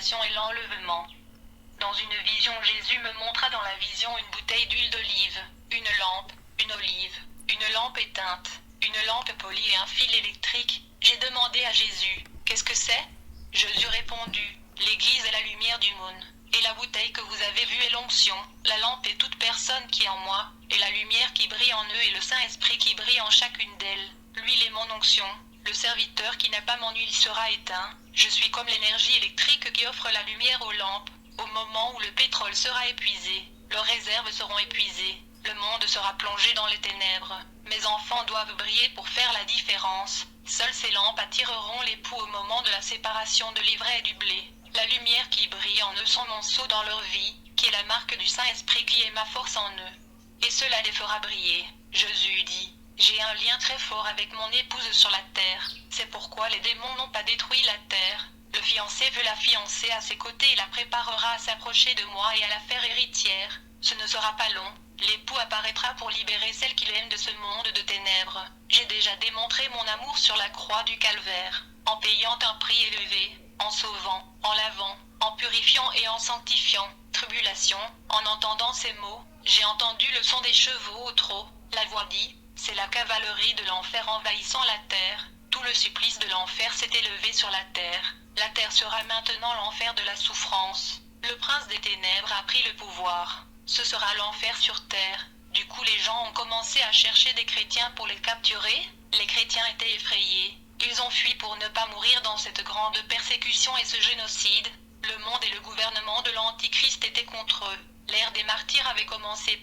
l'expiation et l'enlèvement. Dans une vision, Jésus me montra dans la vision une bouteille d'huile d'olive, une lampe, une olive, une lampe éteinte, une lampe polie et un fil électrique. J'ai demandé à Jésus, qu'est-ce que c'est? Jésus répondu, l'Église est la lumière du monde, et la bouteille que vous avez vue est l'onction, la lampe est toute personne qui est en moi, et la lumière qui brille en eux et le Saint-Esprit qui brille en chacune d'elles. L'huile est mon onction, le serviteur qui n'a pas mon huile sera éteint. Je suis comme l'énergie électrique qui offre la lumière aux lampes. Au moment où le pétrole sera épuisé, leurs réserves seront épuisées, le monde sera plongé dans les ténèbres. Mes enfants doivent briller pour faire la différence. Seules ces lampes attireront l'époux au moment de la séparation de l'ivraie et du blé. La lumière qui brille en eux sont mon sceau dans leur vie, qui est la marque du Saint-Esprit qui est ma force en eux. Et cela les fera briller. Jésus dit, j'ai un lien très fort avec mon épouse sur la terre. C'est pourquoi les démons n'ont pas détruit la terre. Le fiancé veut la fiancée à ses côtés et la préparera à s'approcher de moi et à la faire héritière. Ce ne sera pas long. L'époux apparaîtra pour libérer celle qu'il aime de ce monde de ténèbres. J'ai déjà démontré mon amour sur la croix du calvaire, en payant un prix élevé, en sauvant, en lavant, en purifiant et en sanctifiant. Tribulation, en entendant ces mots, j'ai entendu le son des chevaux au trot. La voix dit, c'est la cavalerie de l'enfer envahissant la terre. Tout le supplice de l'enfer s'est élevé sur la terre. La terre sera maintenant l'enfer de la souffrance. Le prince des ténèbres a pris le pouvoir. Ce sera l'enfer sur terre. Du coup, les gens ont commencé à chercher des chrétiens pour les capturer. Les chrétiens étaient effrayés. Ils ont fui pour ne pas mourir dans cette grande persécution et ce génocide. Le monde et le gouvernement de l'Antichrist étaient contre eux. L'ère des martyrs avait commencé.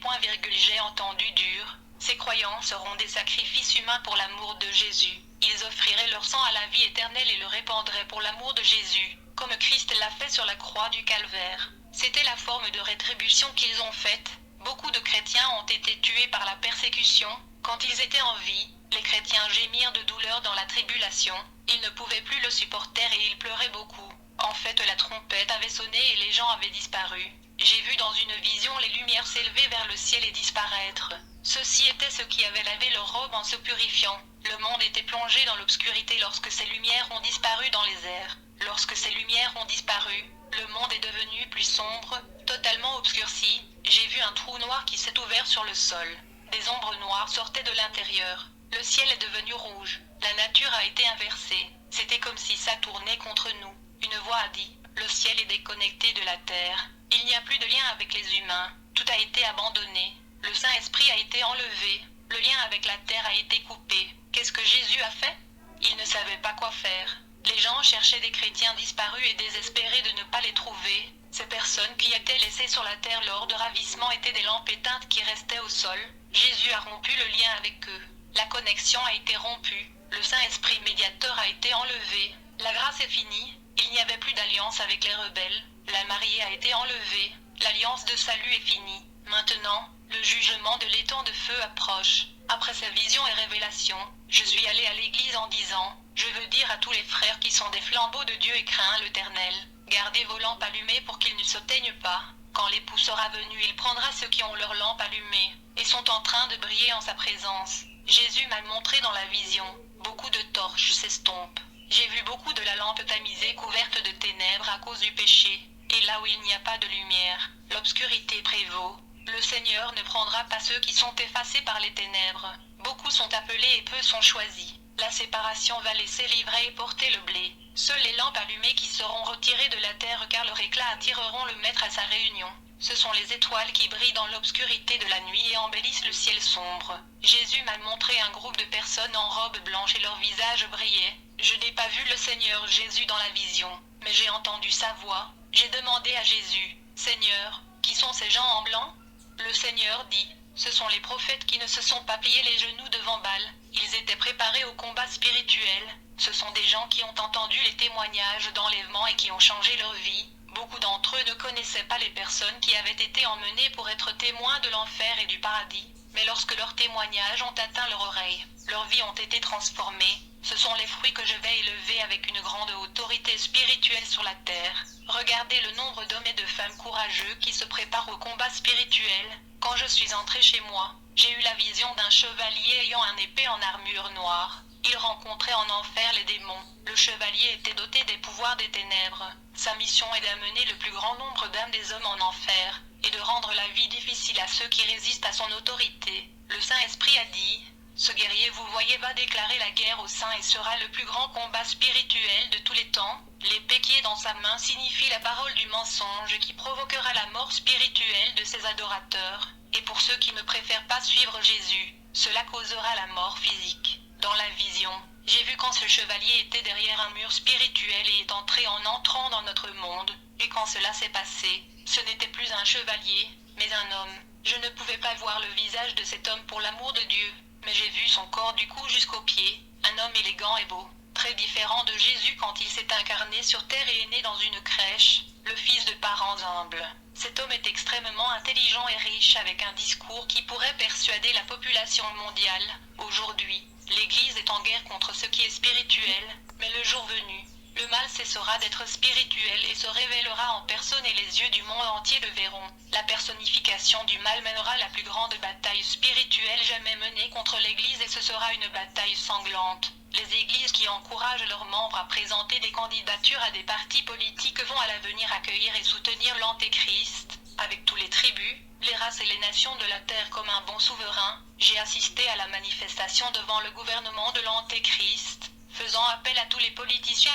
J'ai entendu dur. Ces croyants seront des sacrifices humains pour l'amour de Jésus. Ils offriraient leur sang à la vie éternelle et le répandraient pour l'amour de Jésus, comme Christ l'a fait sur la croix du calvaire. C'était la forme de rétribution qu'ils ont faite. Beaucoup de chrétiens ont été tués par la persécution. Quand ils étaient en vie, les chrétiens gémirent de douleur dans la tribulation. Ils ne pouvaient plus le supporter et ils pleuraient beaucoup. En fait, la trompette avait sonné et les gens avaient disparu. J'ai vu dans une vision les lumières s'élever vers le ciel et disparaître. Ceux-ci étaient ceux qui avaient lavé leurs robes en se purifiant. Le monde était plongé dans l'obscurité lorsque ces lumières ont disparu dans les airs. Lorsque ces lumières ont disparu, le monde est devenu plus sombre, totalement obscurci. J'ai vu un trou noir qui s'est ouvert sur le sol. Des ombres noires sortaient de l'intérieur. Le ciel est devenu rouge. La nature a été inversée. C'était comme si ça tournait contre nous. Une voix a dit, le ciel est déconnecté de la terre. Il n'y a plus de lien avec les humains. Tout a été abandonné. Le Saint-Esprit a été enlevé. Le lien avec la terre a été coupé. Qu'est-ce que Jésus a fait? Il ne savait pas quoi faire. Les gens cherchaient des chrétiens disparus et désespérés de ne pas les trouver. Ces personnes qui étaient laissées sur la terre lors de ravissement étaient des lampes éteintes qui restaient au sol. Jésus a rompu le lien avec eux. La connexion a été rompue. Le Saint-Esprit médiateur a été enlevé. La grâce est finie. Il n'y avait plus d'alliance avec les rebelles. La mariée a été enlevée. L'alliance de salut est finie. Maintenant, le jugement de l'étang de feu approche. Après ces visions et révélations, je suis allé à l'église en disant, je veux dire à tous les frères qui sont des flambeaux de Dieu et craint l'Éternel, gardez vos lampes allumées pour qu'ils ne se teignent pas. Quand l'époux sera venu, il prendra ceux qui ont leurs lampes allumées, et sont en train de briller en sa présence. Jésus m'a montré dans la vision, beaucoup de torches s'estompent. J'ai vu beaucoup de la lampe tamisée couverte de ténèbres à cause du péché, et là où il n'y a pas de lumière, l'obscurité prévaut. Le Seigneur ne prendra pas ceux qui sont effacés par les ténèbres. Beaucoup sont appelés et peu sont choisis. La séparation va laisser l'ivraie et porter le blé. Seules les lampes allumées qui seront retirées de la terre car leur éclat attireront le maître à sa réunion. Ce sont les étoiles qui brillent dans l'obscurité de la nuit et embellissent le ciel sombre. Jésus m'a montré un groupe de personnes en robe blanche et leur visage brillait. Je n'ai pas vu le Seigneur Jésus dans la vision, mais j'ai entendu sa voix. J'ai demandé à Jésus, Seigneur, qui sont ces gens en blanc? Le Seigneur dit, ce sont les prophètes qui ne se sont pas pliés les genoux devant Baal. Ils étaient préparés au combat spirituel. Ce sont des gens qui ont entendu les témoignages d'enlèvement et qui ont changé leur vie. Beaucoup d'entre eux ne connaissaient pas les personnes qui avaient été emmenées pour être témoins de l'enfer et du paradis. Mais lorsque leurs témoignages ont atteint leur oreille, leurs vies ont été transformées. Ce sont les fruits que je vais élever avec une grande autorité spirituelle sur la terre. Regardez le nombre d'hommes et de femmes courageux qui se préparent au combat spirituel. Quand je suis entré chez moi, j'ai eu la vision d'un chevalier ayant un épée en armure noire. Il rencontrait en enfer les démons. Le chevalier était doté des pouvoirs des ténèbres. Sa mission est d'amener le plus grand nombre d'âmes des hommes en enfer, et de rendre la vie difficile à ceux qui résistent à son autorité. Le Saint-Esprit a dit, « Ce guerrier vous voyez va déclarer la guerre aux saints et sera le plus grand combat spirituel de tous les temps. L'épée qui est dans sa main signifie la parole du mensonge qui provoquera la mort spirituelle de ses adorateurs. Et pour ceux qui ne préfèrent pas suivre Jésus, cela causera la mort physique. » Dans la vision, j'ai vu quand ce chevalier était derrière un mur spirituel et est entré en entrant dans notre monde, et quand cela s'est passé, ce n'était plus un chevalier, mais un homme. Je ne pouvais pas voir le visage de cet homme pour l'amour de Dieu, mais j'ai vu son corps du cou jusqu'aux pieds, un homme élégant et beau, très différent de Jésus quand il s'est incarné sur terre et est né dans une crèche, le fils de parents humbles. Cet homme est extrêmement intelligent et riche avec un discours qui pourrait persuader la population mondiale. Aujourd'hui, l'Église est en guerre contre ce qui est spirituel, mais le jour venu, le mal cessera d'être spirituel et se révélera en personne et les yeux du monde entier le verront. La personnification du mal mènera la plus grande bataille spirituelle jamais menée contre l'Église et ce sera une bataille sanglante. Les églises qui encouragent leurs membres à présenter des candidatures à des partis politiques vont à l'avenir accueillir et soutenir l'Antéchrist, avec tous les tribus, les races et les nations de la terre comme un bon souverain. J'ai assisté à la manifestation devant le gouvernement de l'Antéchrist, faisant appel à tous les politiciens.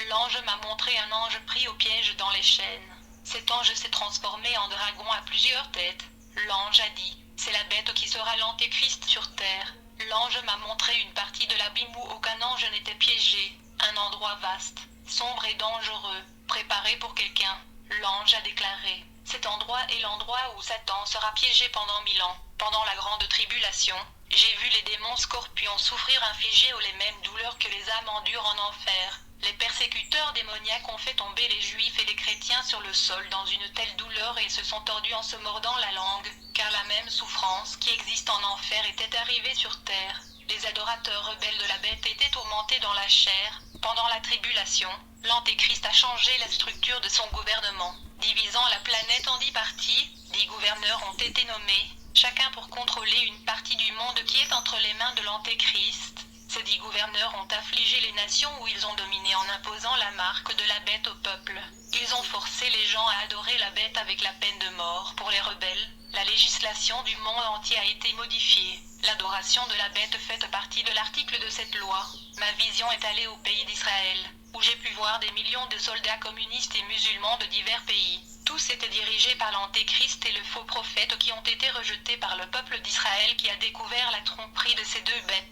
L'ange m'a montré un ange pris au piège dans les chaînes. Cet ange s'est transformé en dragon à plusieurs têtes. L'ange a dit, c'est la bête qui sera l'Antéchrist sur terre. L'ange m'a montré une partie de l'abîme où aucun ange n'était piégé, un endroit vaste, sombre et dangereux, préparé pour quelqu'un. L'ange a déclaré, cet endroit est l'endroit où Satan sera piégé pendant 1000 ans. Pendant la grande tribulation, j'ai vu les démons scorpions souffrir infligés aux les mêmes douleurs que les âmes endurent en enfer. Les persécuteurs démoniaques ont fait tomber les juifs et les chrétiens sur le sol dans une telle douleur et se sont tordus en se mordant la langue, car la même souffrance qui existe en enfer était arrivée sur terre. Les adorateurs rebelles de la bête étaient tourmentés dans la chair. Pendant la tribulation, l'Antéchrist a changé la structure de son gouvernement, divisant la planète en 10 parties. 10 gouverneurs ont été nommés, chacun pour contrôler une partie du monde qui est entre les mains de l'Antéchrist. Ces 10 gouverneurs ont affligé les nations où ils ont dominé en imposant la marque de la bête au peuple. Ils ont forcé les gens à adorer la bête avec la peine de mort. Pour les rebelles, la législation du monde entier a été modifiée. L'adoration de la bête fait partie de l'article de cette loi. Ma vision est allée au pays d'Israël, où j'ai pu voir des millions de soldats communistes et musulmans de divers pays. Tous étaient dirigés par l'Antéchrist et le faux prophète qui ont été rejetés par le peuple d'Israël qui a découvert la tromperie de ces deux bêtes.